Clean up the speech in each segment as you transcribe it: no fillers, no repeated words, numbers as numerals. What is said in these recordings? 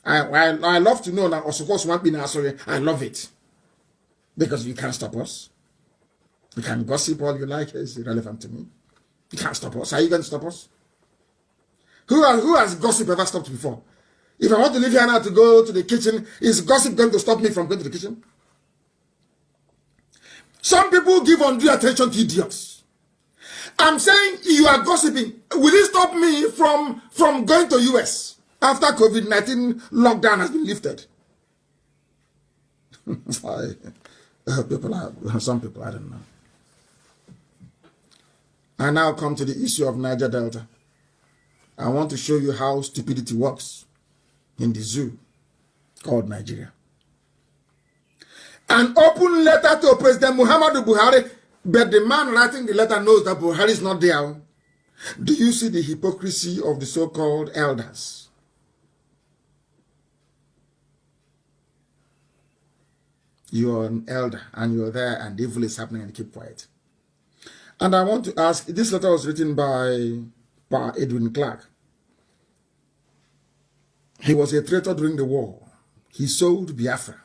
I love to know that Osokos want be sorry. I love it. Because you can't stop us. You can gossip all you like. It's irrelevant to me. You can't stop us. Are you going to stop us? Who has gossip ever stopped before? If I want to leave here now to go to the kitchen, is gossip going to stop me from going to the kitchen? Some people give undue attention to idiots. I'm saying you are gossiping. Will it stop me from going to US after COVID-19 lockdown has been lifted? Some people, I don't know. I now come to the issue of Niger Delta. I want to show you how stupidity works in the zoo called Nigeria. An open letter to President Muhammadu Buhari, but the man writing the letter knows that Buhari is not there. Do you see the hypocrisy of the so-called elders? You are an elder and you're there and evil is happening and you keep quiet. And I want to ask, this letter was written by Edwin Clark. He was a traitor during the war. He sold Biafra.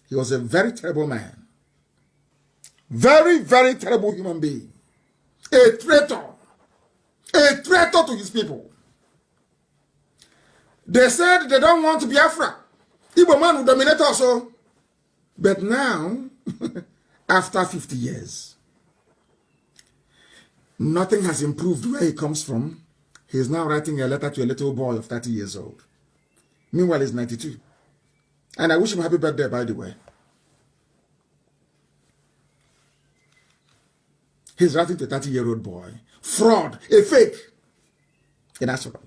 He was a very terrible man. Very, very terrible human being. A traitor. A traitor to his people. They said they don't want Biafra. Igbo man will dominate also. But now, after 50 years, nothing has improved where he comes from. He is now writing a letter to a little boy of 30 years old. Meanwhile, he's 92. And I wish him happy birthday, by the way. He's writing to a 30-year-old boy. Fraud, a fake. In Asoro.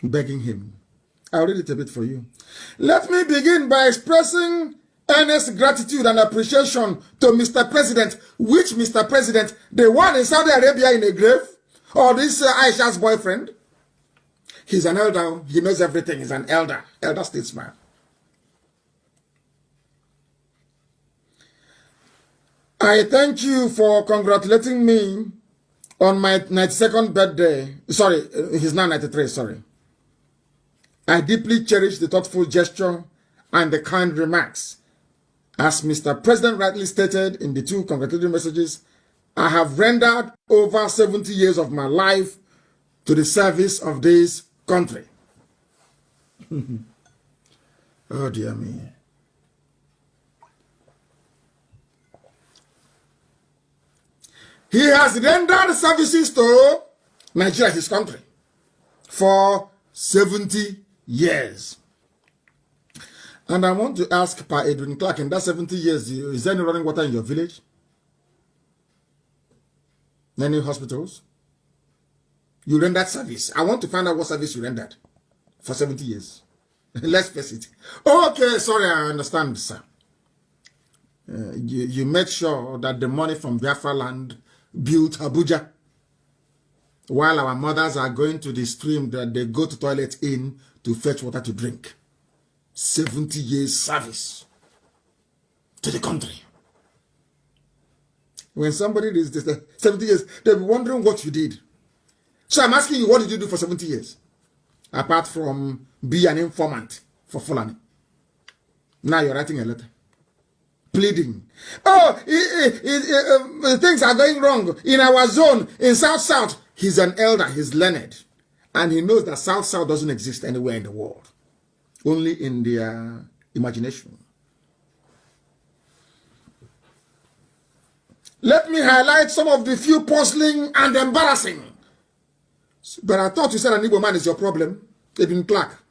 Begging him. I'll read it a bit for you. Let me begin by expressing earnest gratitude and appreciation to Mr. President. Which Mr. President? The one in Saudi Arabia in a grave? Or this Aisha's boyfriend? He's an elder. He knows everything. He's an elder. Elder statesman. I thank you for congratulating me on my 92nd birthday. Sorry, he's now 93, sorry. I deeply cherish the thoughtful gesture and the kind remarks. As Mr. President rightly stated in the two congratulatory messages, I have rendered over 70 years of my life to the service of this country. Oh dear me. He has rendered services to Nigeria, his country, for 70 years. And I want to ask Pa Edwin Clark, in that 70 years, is there any running water in your village? Any hospitals? You rendered service. I want to find out what service you rendered for 70 years. Let's face it. Okay, sorry, I understand, sir. You made sure that the money from Biafra land built Abuja, while our mothers are going to the stream that they go to toilet in to fetch water to drink. 70 years service to the country. When somebody is 70 years, they'll be wondering what you did. So I'm asking you, what did you do for 70 years? Apart from be an informant for Fulani. Now you're writing a letter. Pleading. Oh, things are going wrong in our zone, in South. He's an elder, he's learned. And he knows that South doesn't exist anywhere in the world. Only in their imagination. Let me highlight some of the few puzzling and embarrassing. But I thought you said an Igbo man is your problem. Edwin Clark.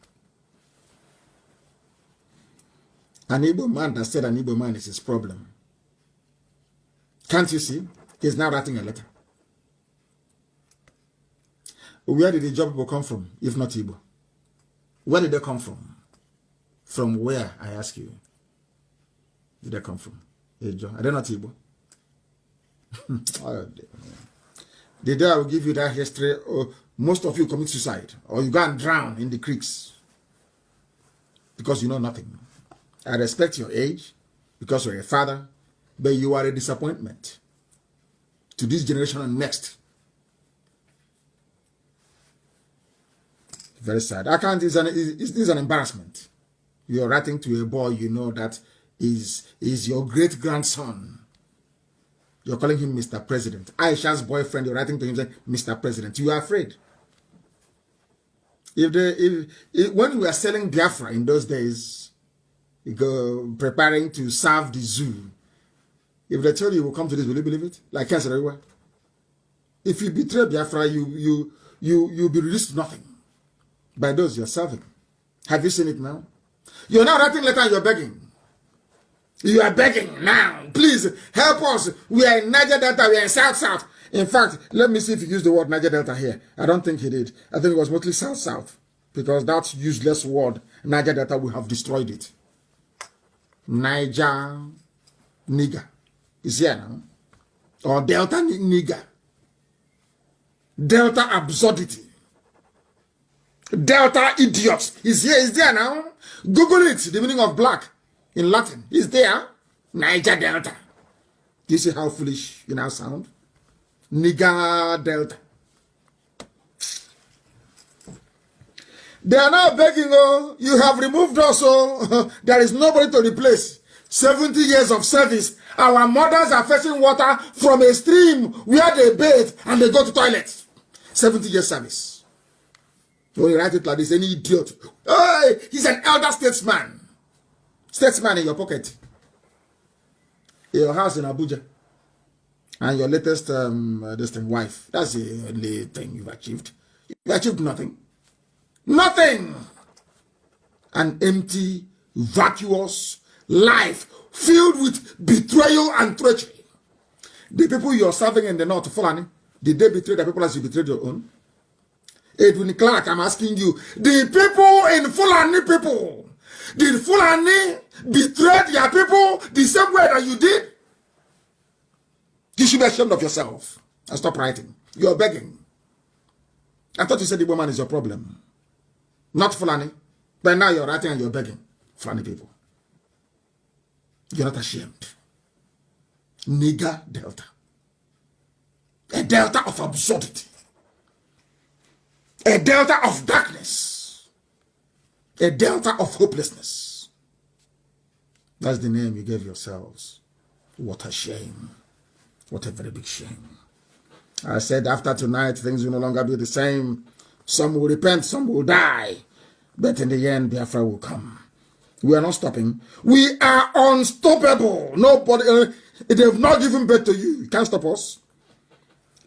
An Igbo man that said an Igbo man is his problem. Can't you see? He's now writing a letter. Where did the job people come from, if not Igbo? Where did they come from? From where, I ask you? Did they come from? Are they not Igbo? The day I will give you that history, most of you commit suicide, or you go and drown in the creeks because you know nothing. I respect your age because you're a father, but you are a disappointment to this generation and next. Very sad. I can't. It's an embarrassment. You're writing to a boy you know that is your great grandson. You're calling him Mr. President. Aisha's boyfriend. You're writing to him saying Mr. President. You are afraid. When we were selling Biafra in those days, preparing to serve the zoo, if they tell you will come to this, will you believe it? Like cancer everywhere. If you betray Biafra, you'll be released to nothing by those you're serving. Have you seen it now? You're now writing letter and you're begging. You are begging now. Please help us. We are in Niger Delta. We are in South. In fact, let me see if you use the word Niger Delta here. I don't think he did. I think it was mostly South. Because that useless word, Niger Delta, we have destroyed it. Niger nigger is here now. Or Delta nigger. Delta absurdity. Delta idiots is here. Is there now. Google it. The meaning of black in Latin is there. Niger Delta. Do you see how foolish you now sound? Nigger Delta. They are now begging, oh, you have removed us, oh, there is nobody to replace. 70 years of service. Our mothers are fetching water from a stream where they bathe and they go to toilets. 70 years service. When you write it like this, any idiot. Hey, he's an elder statesman. Statesman in your pocket. In your house in Abuja. And your latest wife. That's the only thing you've achieved. You've achieved nothing. Nothing. An empty, vacuous life filled with betrayal and treachery. The people you're serving in the north, Fulani, did they betray the people as you betrayed your own? Edwin Clark, I'm asking you, the people in Fulani people, did Fulani betray their people the same way that you did? You should be ashamed of yourself and stop writing. You're begging. I thought you said the woman is your problem. Not Fulani. But now you're writing and you're begging. Fulani people. You're not ashamed. Nigger Delta. A delta of absurdity. A delta of darkness. A delta of hopelessness. That's the name you gave yourselves. What a shame. What a very big shame. I said after tonight, things will no longer be the same. Some will repent, some will die. But in the end, Biafra will come. We are not stopping. We are unstoppable. Nobody, they have not given birth to you. You can't stop us.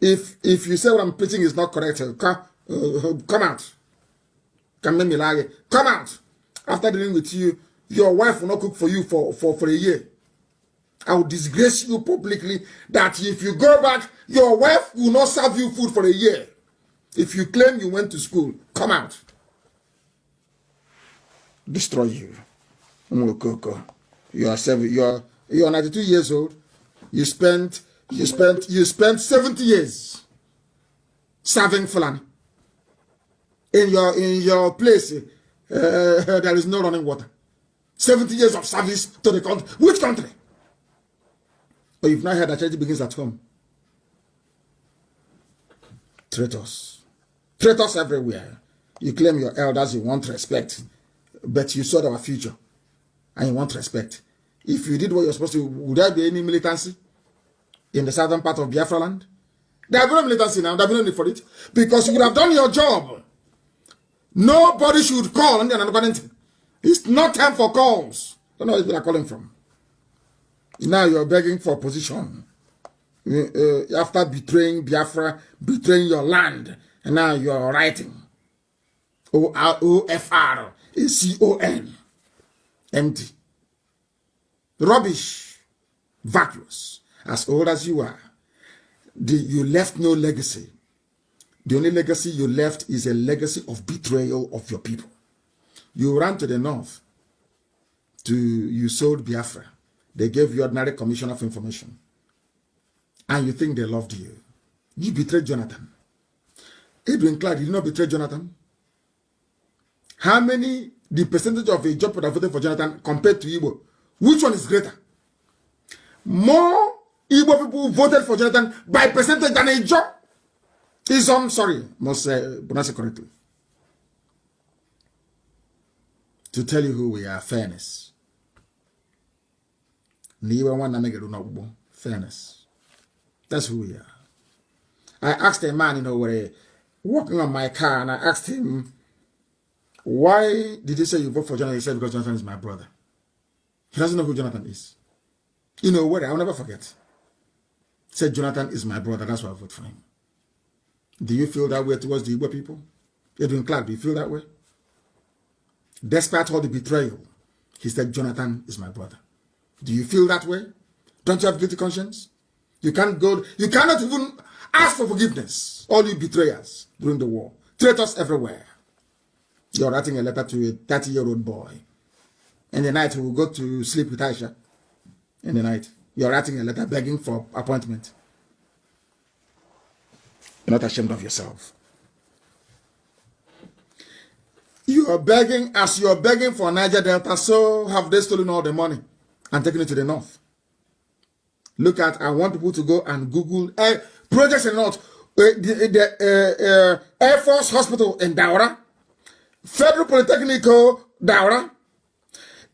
If you say what I'm preaching is not correct, come out. Come out. After dealing with you, your wife will not cook for you for a year. I will disgrace you publicly that if you go back, your wife will not serve you food for a year. If you claim you went to school, come out. Destroy you. You are 92 years old. You spent 70 years serving Fulani. In your place, there is no running water. 70 years of service to the country. Which country? But you've not heard that charity begins at home. Traitors. Traitors everywhere. You claim your elders, you want respect. But you saw our future. And you want respect. If you did what you're supposed to, would there be any militancy in the southern part of Biafra land? There will be no militancy now. There will be no need for it. Because you would have done your job. Nobody should call. It's not time for calls. I don't know where people are calling from. Now you're begging for position. After betraying Biafra, betraying your land, and now you're writing. OFRACON. Empty. Rubbish. Vacuous. As old as you are. You left no legacy. The only legacy you left is a legacy of betrayal of your people. You ran to the north. You sold Biafra. They gave you ordinary commissioner of information. And you think they loved you. You betrayed Jonathan. Edwin Clark, did you not betray Jonathan? How many, the percentage of a job that voted for Jonathan compared to Igbo? Which one is greater? More Igbo people voted for Jonathan by percentage than a job. Sorry, must pronounce it correctly. to tell you who we are. Fairness. Fairness. That's who we are. I asked a man, walking on my car, and I asked him, why did you say you vote for Jonathan? He said, because Jonathan is my brother. He doesn't know who Jonathan is. You know what? I'll never forget. He said, Jonathan is my brother. That's why I vote for him. Do you feel that way towards the Igbo people? Edwin Clark, do you feel that way? Despite all the betrayal, he said, Jonathan is my brother. Do you feel that way? Don't you have guilty conscience? You cannot even ask for forgiveness. All you betrayers during the war. Traitors everywhere. You're writing a letter to a 30-year-old boy. In the night, he will go to sleep with Aisha. In the night, you're writing a letter begging for appointment. You're not ashamed of yourself. You are begging, as you are begging for Niger Delta, so have they stolen all the money and taken it to the north. Look at, I want people to go and Google projects in the north. The Air Force Hospital in Daura, Federal Polytechnical Daura,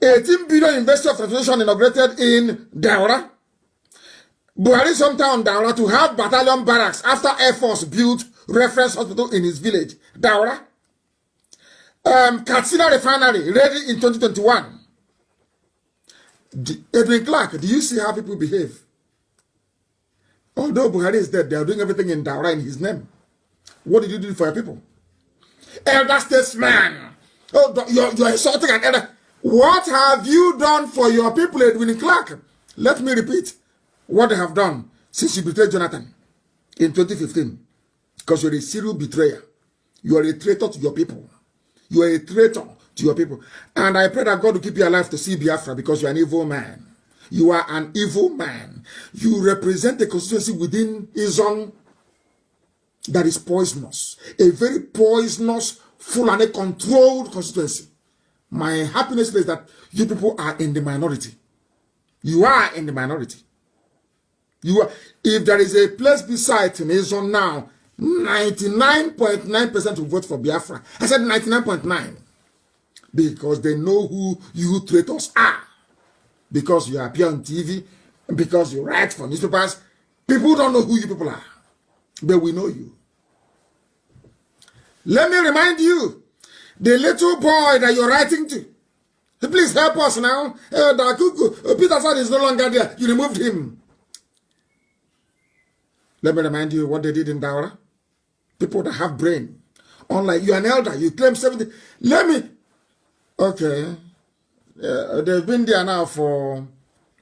18 billion University of Transportation inaugurated in Daura, Buhari's hometown Daura to have battalion barracks after Air Force built reference hospital in his village, Daura. Katsina refinery ready in 2021. Edwin Clark, do you see how people behave? Although Buhari is dead, they are doing everything in Daura in his name. What did you do for your people? Elder statesman. Oh, you're insulting an elder. What have you done for your people, Edwin Clark? Let me repeat what they have done since you betrayed Jonathan in 2015. Because you're a serial betrayer. You are a traitor to your people. You are a traitor to your people. And I pray that God will keep you alive to see Biafra, because you are an evil man. You are an evil man. You represent a constituency within Izon that is poisonous. A very poisonous, full and controlled constituency. My happiness is that you people are in the minority. You are in the minority. You are. If there is a place beside Izon now, 99.9% will vote for Biafra. I said 99.9. Because they know who you traitors are. Because you appear on TV, because you write for newspapers, people don't know who you people are. But we know you. Let me remind you, the little boy that you're writing to, please help us now. Peter Sad is no longer there. You removed him. Let me remind you what they did in Daura. People that have brain. Unlike you're an elder, you claim 70. Let me. Okay. They've been there now for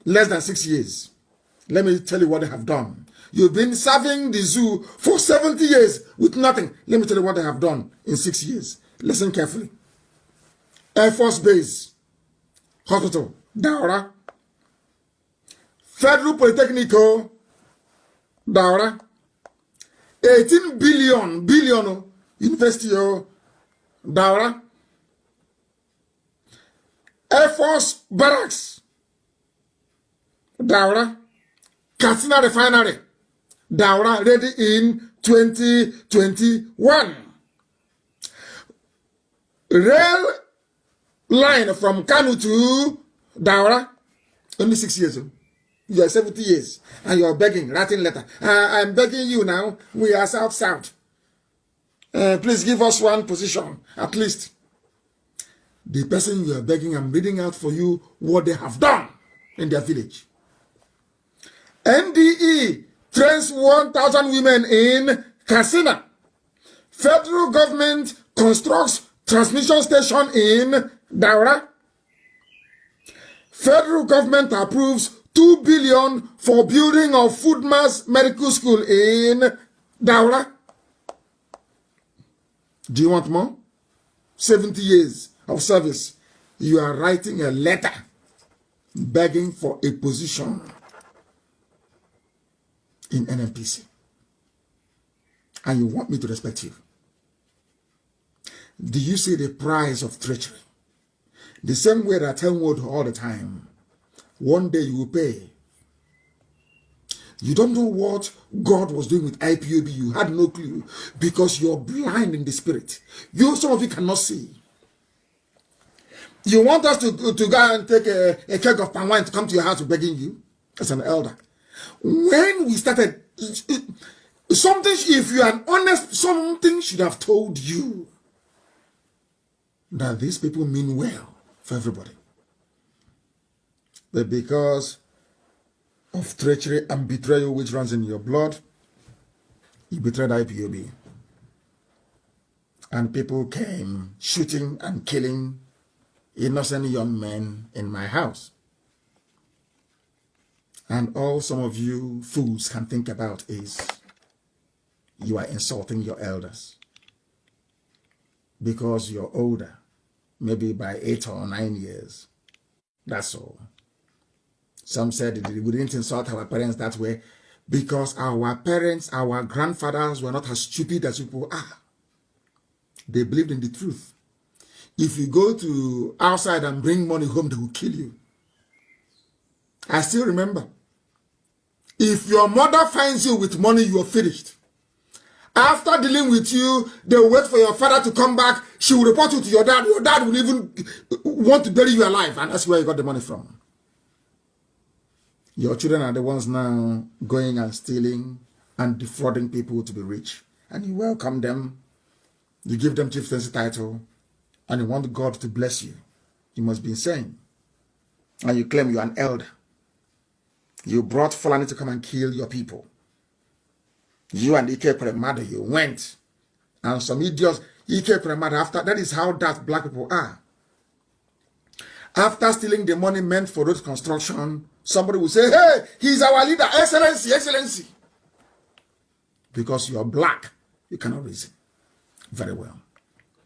less than 6 years. Let me tell you what they have done. You've been serving the zoo for 70 years with nothing. Let me tell you what they have done in 6 years. Listen carefully. Air Force Base, Hospital, Daura. Federal Polytechnical, Daura. 18 billion, University of Daura. Air Force Barracks, Daura. Katsina Refinery, Daura, ready in 2021. Rail line from Kanu to Daura, only 6 years old. You are 70 years and you are begging, writing letter. I'm begging you now, we are South. Please give us one position, at least. The person you are begging, I'm reading out for you what they have done in their village. NDE trains 1,000 women in Katsina. Federal government constructs transmission station in Daura. Federal government approves 2 billion for building of Food Mass Medical School in Daura. Do you want more? 70 years of service. You are writing a letter begging for a position in NNPC. And you want me to respect you. Do you see the price of treachery? The same way that I tell word all the time. One day you will pay. You don't know what God was doing with IPOB. You had no clue because you're blind in the spirit. Some of you cannot see. You want us to go and take a keg of palm wine to come to your house begging you as an elder? When we started, something, if you are honest, something should have told you that these people mean well for everybody. But because of treachery and betrayal which runs in your blood, you betrayed IPOB. And people came shooting and killing innocent young men in my house. And all some of you fools can think about is you are insulting your elders because you're older, maybe by 8 or 9 years. That's all. Some said we didn't insult our parents that way because our parents, our grandfathers were not as stupid as people are. They believed in the truth. If you go to outside and bring money home, they will kill you. I still remember. If your mother finds you with money, you are finished. After dealing with you, they will wait for your father to come back. She will report you to your dad. Your dad will even want to bury you alive. And that's where you got the money from. Your children are the ones now going and stealing and defrauding people to be rich. And you welcome them. You give them chieftaincy title. And you want God to bless you. You must be insane. And you claim you're an elder. You brought Fulani to come and kill your people. You and Ike Premado, you went. And some idiots, Ike Premado, after, that is how that black people are. After stealing the money meant for road construction, somebody will say, hey, he's our leader, excellency, excellency. Because you're black, you cannot reason. Very well.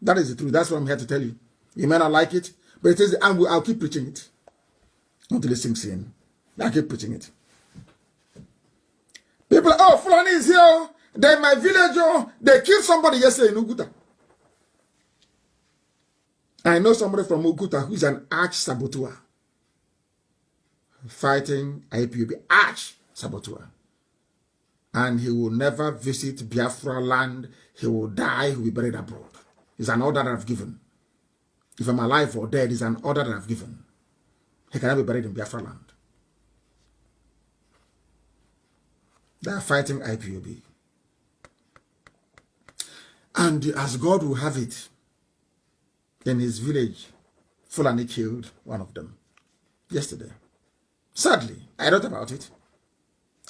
That is the truth. That's what I'm here to tell you. You may not like it, but it is, and I'll keep preaching it. Until it sinks in. I'll keep preaching it. People, oh, Fulani is here. They're in my village. Oh, they killed somebody yesterday in Uguta. I know somebody from Uguta who is an arch-saboteur. Fighting IPOB. Arch-saboteur. And he will never visit Biafra land. He will die. He will be buried abroad. It's an order that I've given. If I'm alive or dead, it's an order that I've given. He cannot be buried in Biafra land. They are fighting IPOB. And as God will have it, in his village, Fulani killed one of them yesterday. Sadly, I wrote about it.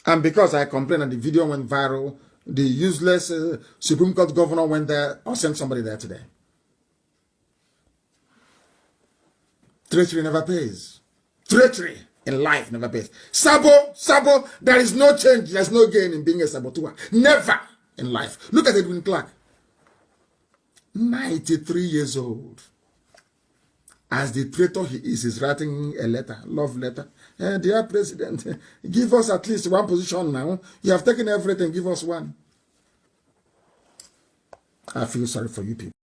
And because I complained and the video went viral, the useless Supreme Court governor went there or sent somebody there today. Treachery never pays. Treachery in life never pays. Sabo, there is no change, there's no gain in being a saboteur. Never in life. Look at Edwin Clark. 93 years old. As the traitor he is, he's writing a letter, love letter. Dear President, give us at least one position now. You have taken everything, give us one. I feel sorry for you people.